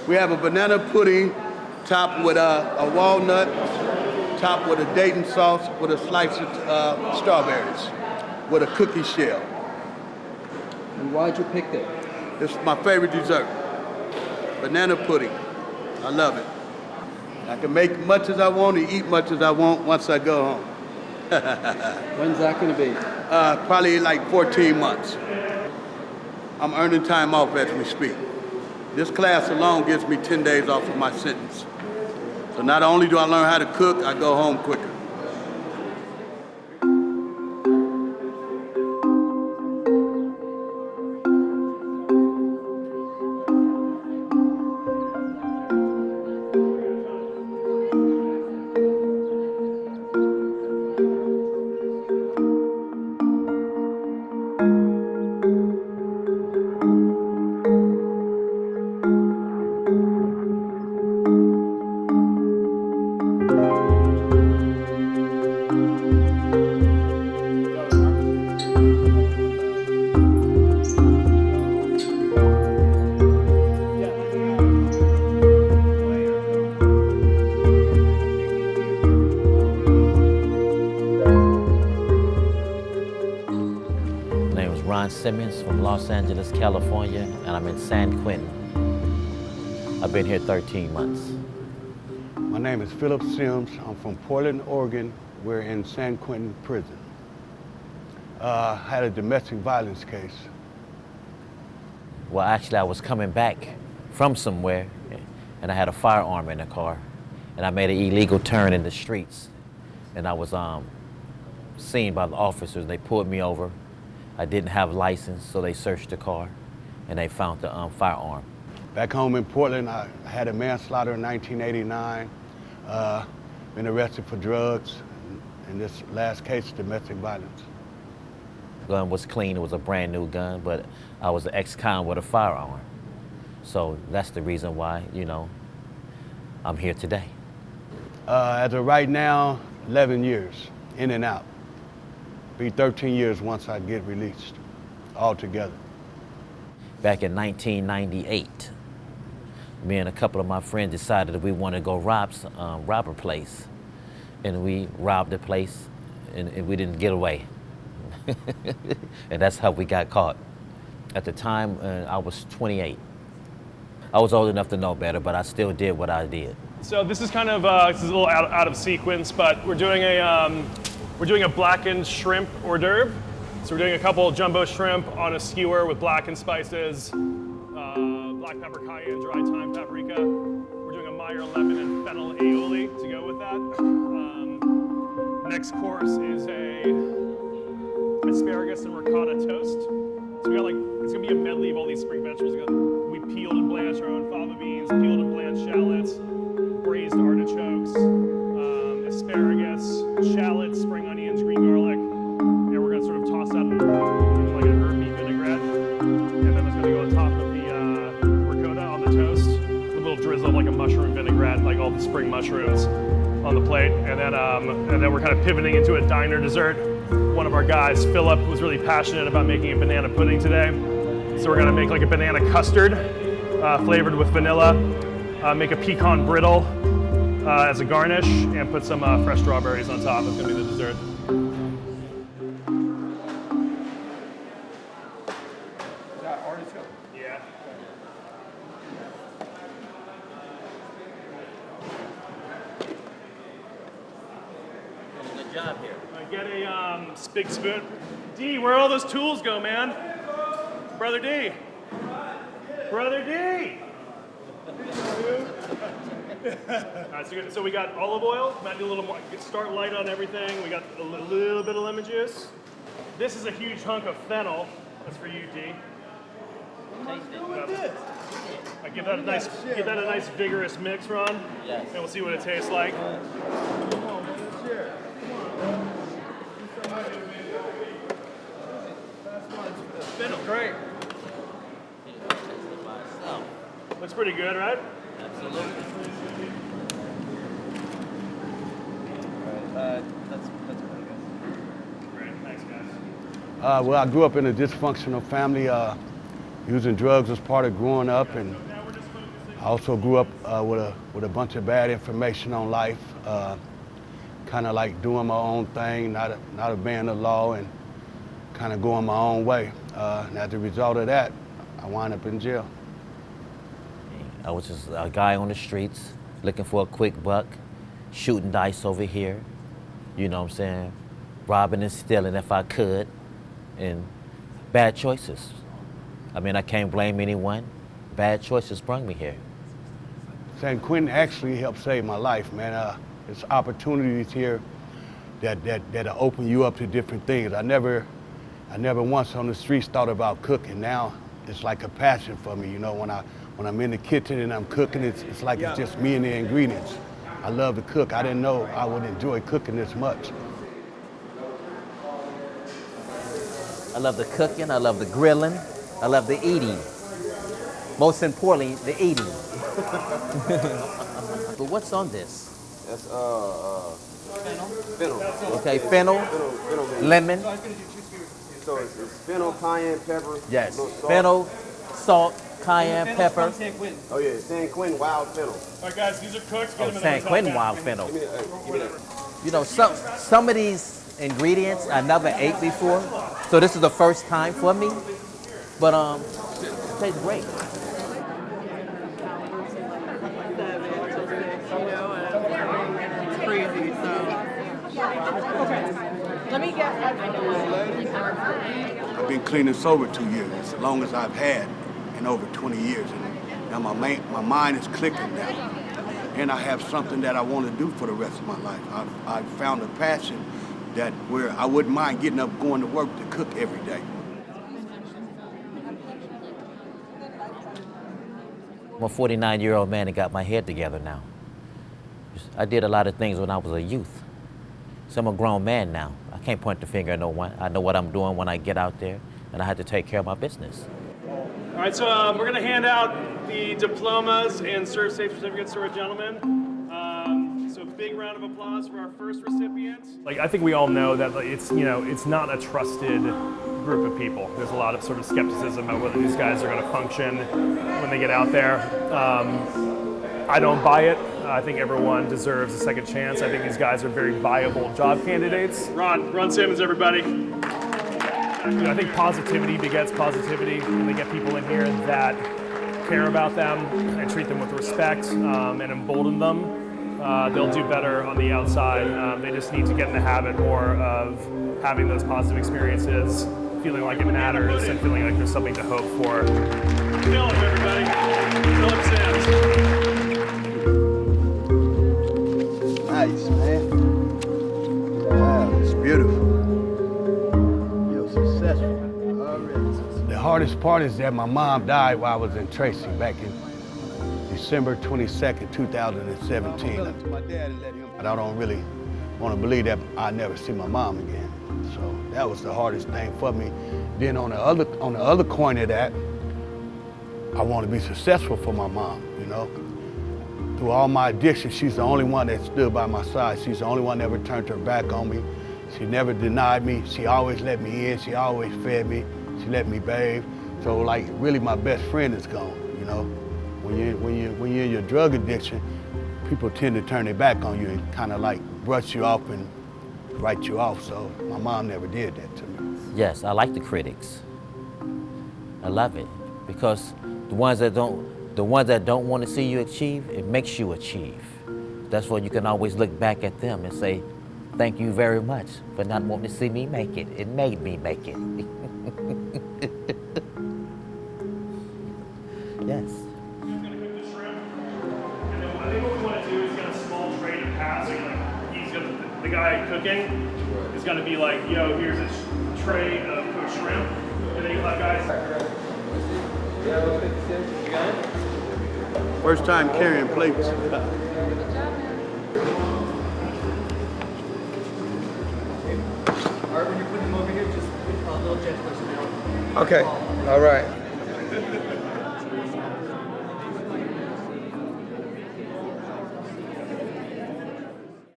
We have a banana pudding topped with a walnut, topped with a Dayton sauce with a slice of strawberries, with a cookie shell. And why'd you pick that? It's my favorite dessert, banana pudding. I love it. I can make much as I want and eat much as I want once I go home. When's that going to be? Probably like 14 months. I'm earning time off as we speak. This class alone gives me 10 days off of my sentence. So not only do I learn how to cook, I go home quicker. Simmons from Los Angeles, California, and I'm in San Quentin. I've been here 13 months. My name is Philip Sims. I'm from Portland, Oregon. We're in San Quentin prison. I had a domestic violence case. Well, actually, I was coming back from somewhere, and I had a firearm in the car, and I made an illegal turn in the streets, and I was seen by the officers. They pulled me over. I didn't have a license, so they searched the car, and they found the firearm. Back home in Portland, I had a manslaughter in 1989, been arrested for drugs, and this last case, domestic violence. The gun was clean, it was a brand new gun, but I was an ex-con with a firearm. So that's the reason why, I'm here today. As of right now, 11 years, in and out. Be 13 years once I get released, altogether. Back in 1998, me and a couple of my friends decided that we wanted to go rob a place. And we robbed the place, and we didn't get away. And that's how we got caught. At the time, I was 28. I was old enough to know better, but I still did what I did. So this is kind of, this is a little out of sequence, but we're doing a blackened shrimp hors d'oeuvre. So we're doing a couple jumbo shrimp on a skewer with blackened spices, black pepper, cayenne, dry thyme, paprika. We're doing a Meyer lemon and fennel aioli to go with that. Next course is a asparagus and ricotta toast. So we got it's gonna be a medley of all these spring vegetables. We peeled and blanched our own fava beans, peeled and blanched shallots, braised artichokes, asparagus, shallots, spring onions, green garlic, and we're gonna sort of toss that in like an herby vinaigrette, and then it's gonna go on top of the ricotta on the toast, with a little drizzle of like a mushroom vinaigrette, like all the spring mushrooms on the plate, and then we're kind of pivoting into a diner dessert. One of our guys, Philip, was really passionate about making a banana pudding today, so we're gonna make like a banana custard flavored with vanilla, make a pecan brittle as a garnish, and put some fresh strawberries on top. It's gonna be the dessert. Is that artichoke? Yeah. Good job here. Get a big spoon. D, where all those tools go, man? Brother D. Brother D. All right, so we got olive oil. Might do a little more. Start light on everything. We got a little bit of lemon juice. This is a huge hunk of fennel. That's for you, D. Give that a nice vigorous mix, Ron. Yes. And we'll see what it tastes like. Fennel, great. Looks pretty good, right? Absolutely. That's pretty good. Great, thanks, guys. Well, I grew up in a dysfunctional family. Using drugs was part of growing up, and I also grew up with a bunch of bad information on life, kind of like doing my own thing, not obeying the law, and kind of going my own way. And as a result of that, I wound up in jail. I was just a guy on the streets looking for a quick buck, shooting dice over here, you know what I'm saying? Robbing and stealing if I could, and bad choices. I mean, I can't blame anyone. Bad choices brought me here. San Quentin actually helped save my life, man. There's opportunities here that open you up to different things. I never once on the streets thought about cooking. Now it's like a passion for me, you know, when I'm in the kitchen and I'm cooking, it's like it's just me and the ingredients. I love to cook. I didn't know I would enjoy cooking this much. I love the cooking, I love the grilling, I love the eating. Most importantly, the eating. But what's on this? That's fennel. Okay, fennel, lemon. So it's fennel, cayenne pepper. Yes, little salt. fennel, salt, cayenne pepper. Oh yeah, San Quentin wild fennel. All right, guys, these are cooks. Oh, San Quentin wild fennel. Give me that. You know, some of these ingredients I never ate before, so this is the first time for me. But it tastes great. Crazy, so. Let me guess. I've been clean and sober 2 years, as long as I've had in over 20 years. And now my mind is clicking now. And I have something that I want to do for the rest of my life. I've found a passion that where I wouldn't mind getting up, going to work to cook every day. I'm a 49-year-old man and got my head together now. I did a lot of things when I was a youth. So I'm a grown man now. I can't point the finger at no one. I know what I'm doing when I get out there, and I have to take care of my business. All right, so we're going to hand out the diplomas and serve safe certificates to our gentlemen. So big round of applause for our first recipient. Like, I think we all know that it's not a trusted group of people. There's a lot of sort of skepticism about whether these guys are going to function when they get out there. I don't buy it. I think everyone deserves a second chance. I think these guys are very viable job candidates. Ron Simmons, everybody. I think positivity begets positivity, and they get people in here that care about them and treat them with respect and embolden them. They'll do better on the outside. They just need to get in the habit more of having those positive experiences, feeling like it matters, and feeling like there's something to hope for. Philip, everybody. Philip Sims. Nice, man. Wow, it's beautiful. You're successful already. The hardest part is that my mom died while I was in Tracy back in December 22nd, 2017. I don't really want to believe that I'll never see my mom again. So that was the hardest thing for me. Then on the other coin of that, I want to be successful for my mom, you know. Through all my addiction, she's the only one that stood by my side. She's the only one that ever turned her back on me. She never denied me. She always let me in. She always fed me. She let me bathe. So like really my best friend is gone, you know. When you're in your drug addiction, people tend to turn their back on you and kind of like brush you off and write you off. So my mom never did that to me. Yes, I like the critics. I love it because the ones that don't want to see you achieve, it makes you achieve. That's why you can always look back at them and say, thank you very much for not wanting to see me make it. It made me make it. Yes. He's gonna cook the shrimp, and then I think what we want to do is get a small tray to pass. So the guy cooking is gonna be like, yo, here's a tray of cooked shrimp, and then you have guys. First time carrying plates. When you put them over here, just a little gentler. Okay, all right.